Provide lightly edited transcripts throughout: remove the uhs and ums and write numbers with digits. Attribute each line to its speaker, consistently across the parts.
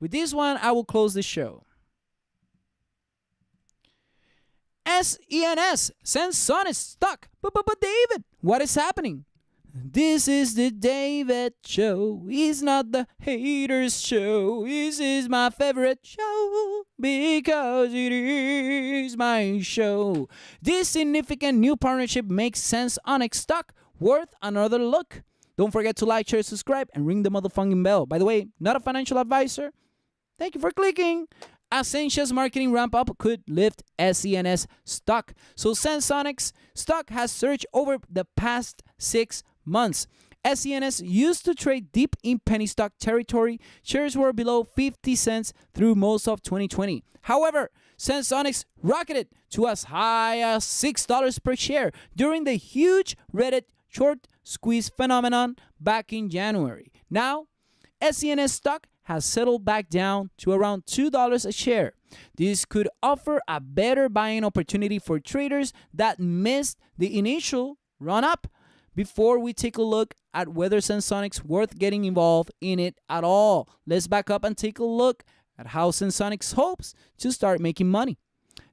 Speaker 1: With this one, I will close the show. Sens, Senseonics stock. But David, what is happening? This is the David show. It's not the haters show. This is my favorite show because it is my show. This significant new partnership makes Senseonics stock worth another look. Don't forget to like, share, subscribe, and ring the motherfucking bell. By the way, not a financial advisor. Thank you for clicking. Accenture's marketing ramp-up could lift SENS stock. So Senseonics stock has surged over the past 6 months. SENS used to trade deep in penny stock territory. Shares were below 50 cents through most of 2020. However, Senseonics rocketed to as high as $6 per share during the huge Reddit short squeeze phenomenon back in January. Now, SENS stock has settled back down to around $2 a share. This could offer a better buying opportunity for traders that missed the initial run-up. Before we take a look at whether Senseonics worth getting involved in it at all, let's back up and take a look at how Senseonics hopes to start making money.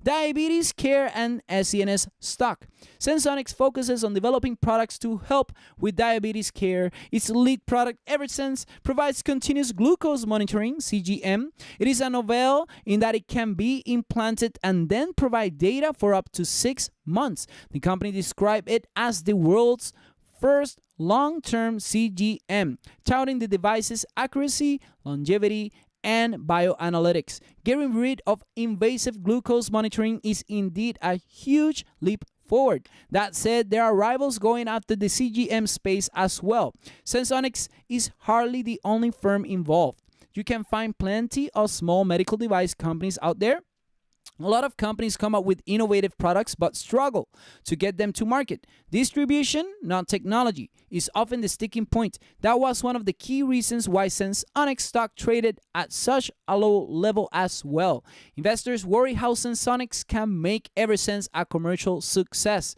Speaker 1: Diabetes care and SENS stock. Senseonics focuses on developing products to help with diabetes care. Its lead product, Sense, provides continuous glucose monitoring, CGM. It is a novel in that it can be implanted and then provide data for up to 6 months. The company described it as the world's first long-term CGM, touting the device's accuracy, longevity, and bioanalytics. Getting rid of invasive glucose monitoring is indeed a huge leap forward. That said, there are rivals going after the CGM space as well. Senseonics is hardly the only firm involved. You can find plenty of small medical device companies out there. A lot of companies come up with innovative products but struggle to get them to market. Distribution, not technology, is often the sticking point. That was one of the key reasons why Senseonics stock traded at such a low level as well. Investors worry how Senseonics can make Sense a commercial success.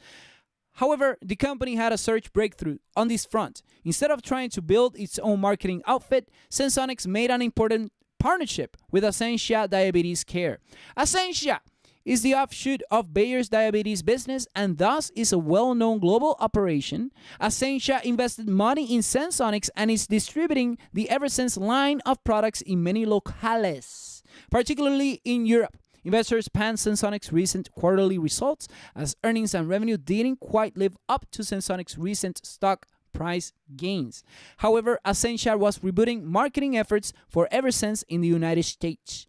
Speaker 1: However, the company had a search breakthrough on this front. Instead of trying to build its own marketing outfit, Senseonics made an important partnership with Essentia Diabetes Care. Essentia is the offshoot of Bayer's diabetes business and thus is a well-known global operation. Essentia invested money in Senseonics and is distributing the Sense line of products in many locales, particularly in Europe. Investors panned Senseonics' recent quarterly results as earnings and revenue didn't quite live up to Senseonics' recent stock price gains. However, Essentia was rebooting marketing efforts for Sense in the United States.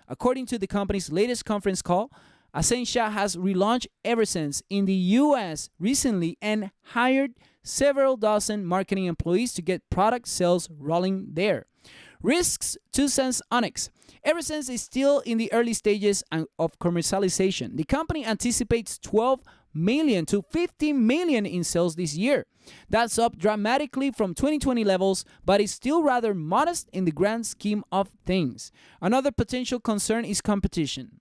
Speaker 1: According to the company's latest conference call, Essentia has relaunched Sense in the US recently and hired several dozen marketing employees to get product sales rolling there. Risks to Senseonics. Sense is still in the early stages of commercialization. The company anticipates 12 million to 15 million in sales this year. That's up dramatically from 2020 levels, but is still rather modest in the grand scheme of things. Another potential concern is competition.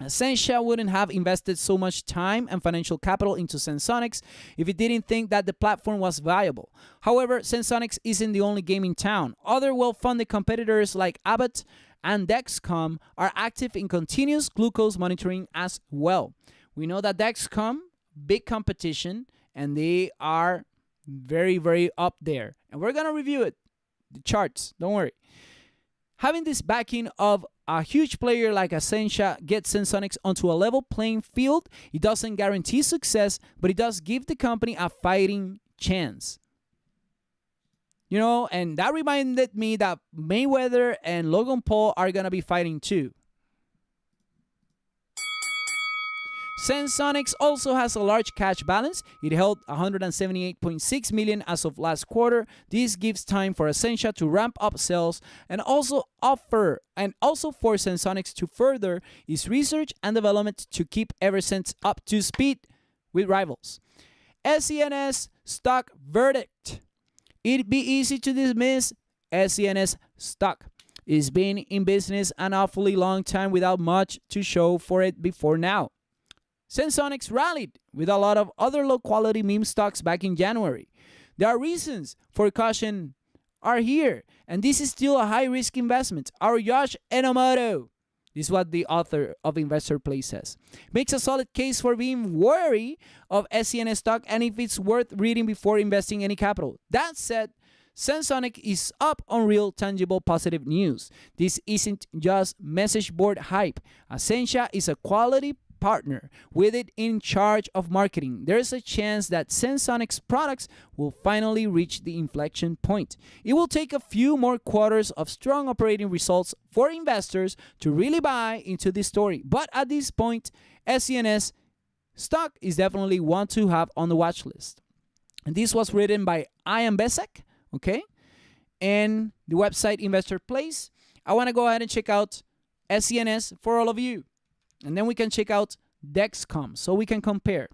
Speaker 1: Essentia wouldn't have invested so much time and financial capital into Senseonics if it didn't think that the platform was viable. However, Senseonics isn't the only game in town. Other well-funded competitors like Abbott and Dexcom are active in continuous glucose monitoring as well. We know that Dexcom, big competition, and they are very, very up there. And we're going to review it, the charts, don't worry. Having this backing of a huge player like Essentia gets Senseonics onto a level playing field. It doesn't guarantee success, but it does give the company a fighting chance. You know, and that reminded me that Mayweather and Logan Paul are going to be fighting too. Senseonics also has a large cash balance. It held 178.6 million as of last quarter. This gives time for Essentia to ramp up sales and also for Senseonics to further its research and development to keep Sense up to speed with rivals. SENS stock verdict. It'd be easy to dismiss SENS stock. It's been in business an awfully long time without much to show for it before now. Senseonics rallied with a lot of other low-quality meme stocks back in January. There are reasons for caution are here. And this is still a high-risk investment. Our Josh Enomoto, this is what the author of Investor Play says, makes a solid case for being wary of SENS stock and if it's worth reading before investing any capital. That said, Senseonics is up on real, tangible, positive news. This isn't just message board hype. Essentia is a quality partner with it in charge of marketing. There's a chance that Senseonics products will finally reach the inflection point. It will take a few more quarters of strong operating results for investors to really buy into this story. But at this point, SENS stock is definitely one to have on the watch list. And this was written by Ian Besek, okay? And the website Investor Place. I want to go ahead and check out SENS for all of you. And then we can check out Dexcom so we can compare.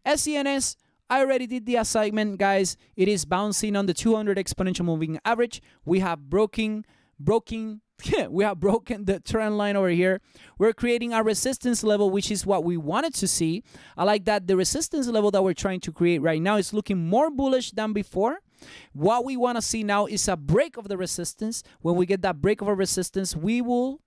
Speaker 1: SENS, I already did the assignment, guys. It is bouncing on the 200 exponential moving average. We have broken the trend line over here. We're creating our resistance level, which is what we wanted to see. I like that the resistance level that we're trying to create right now is looking more bullish than before. What we want to see now is a break of the resistance. When we get that break of a resistance, we will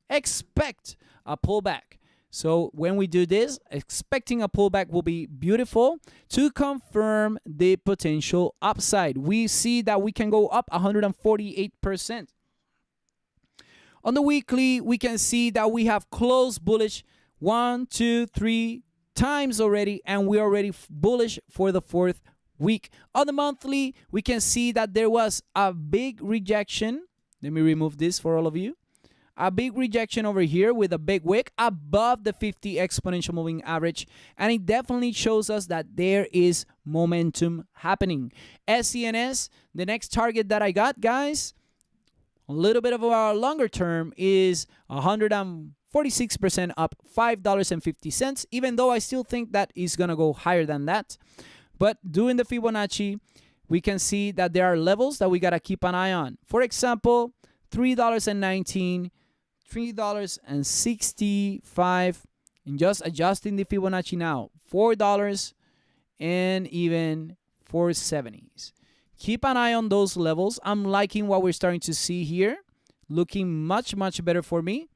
Speaker 1: expect a pullback. So when we do this, expecting a pullback will be beautiful to confirm the potential upside. We see that we can go up 148%. On the weekly, we can see that we have closed bullish 1, 2, 3 times already, and we're already bullish for the 4th week. On the monthly, we can see that there was a big rejection. Let me remove this for all of you. A big rejection over here with a big wick above the 50 exponential moving average. And it definitely shows us that there is momentum happening. SENS, the next target that I got, guys, a little bit of a longer term, is 146% up, $5.50, even though I still think that is going to go higher than that. But doing the Fibonacci, we can see that there are levels that we got to keep an eye on. For example, $3.19, $3.65, and just adjusting the Fibonacci now, $4 and even $4.70s. Keep an eye on those levels. I'm liking what we're starting to see here, looking much better for me.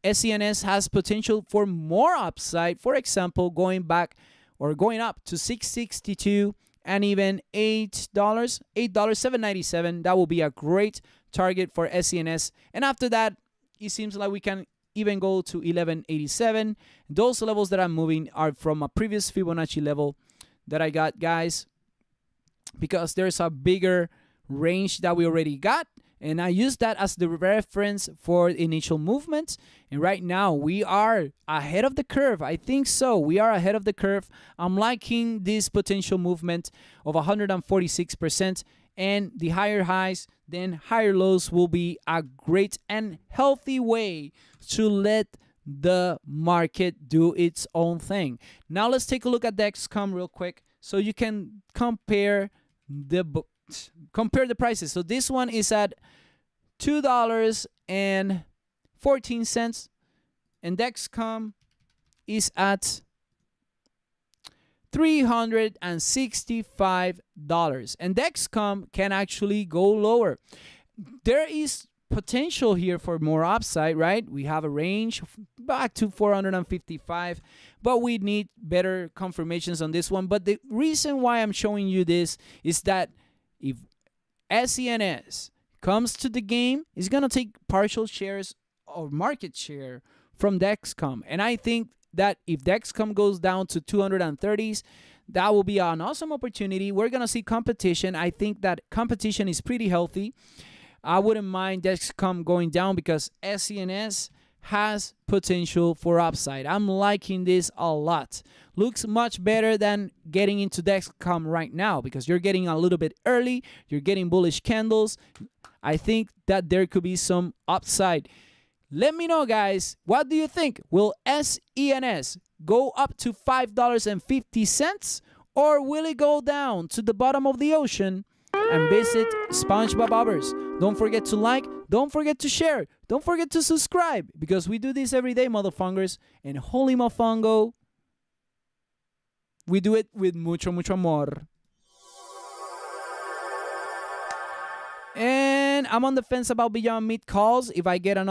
Speaker 1: SENS has potential for more upside, for example, going back or going up to $6.62 and even $8.797. That will be a great target for SENS. And after that, it seems like we can even go to $11.87. Those levels that I'm moving are from a previous Fibonacci level that I got, guys, because there's a bigger range that we already got. And I use that as the reference for initial movement. And right now, we are ahead of the curve. I think so. We are ahead of the curve. I'm liking this potential movement of 146%. And the higher highs, then higher lows will be a great and healthy way to let the market do its own thing. Now let's take a look at Dexcom real quick so you can compare the prices. So this one is at $2.14 and Dexcom is at $365, and Dexcom can actually go lower. There is potential here for more upside, right? We have a range back to 455, but we need better confirmations on this one. But the reason why I'm showing you this is that if SENS comes to the game, it's going to take partial shares or market share from Dexcom. And I think that if Dexcom goes down to 230s, that will be an awesome opportunity. We're going to see competition. I think that competition is pretty healthy. I wouldn't mind Dexcom going down because SENS has potential for upside. I'm liking this a lot. Looks much better than getting into Dexcom right now because you're getting a little bit early. You're getting bullish candles. I think that there could be some upside. Let me know, guys. What do you think? Will SENS go up to $5.50 or will it go down to the bottom of the ocean and visit SpongeBob Bobbers? Don't forget to like. Don't forget to share. Don't forget to subscribe because we do this every day, motherfungers. And holy mofongo, we do it with mucho amor. And I'm on the fence about Beyond Meat calls. If I get another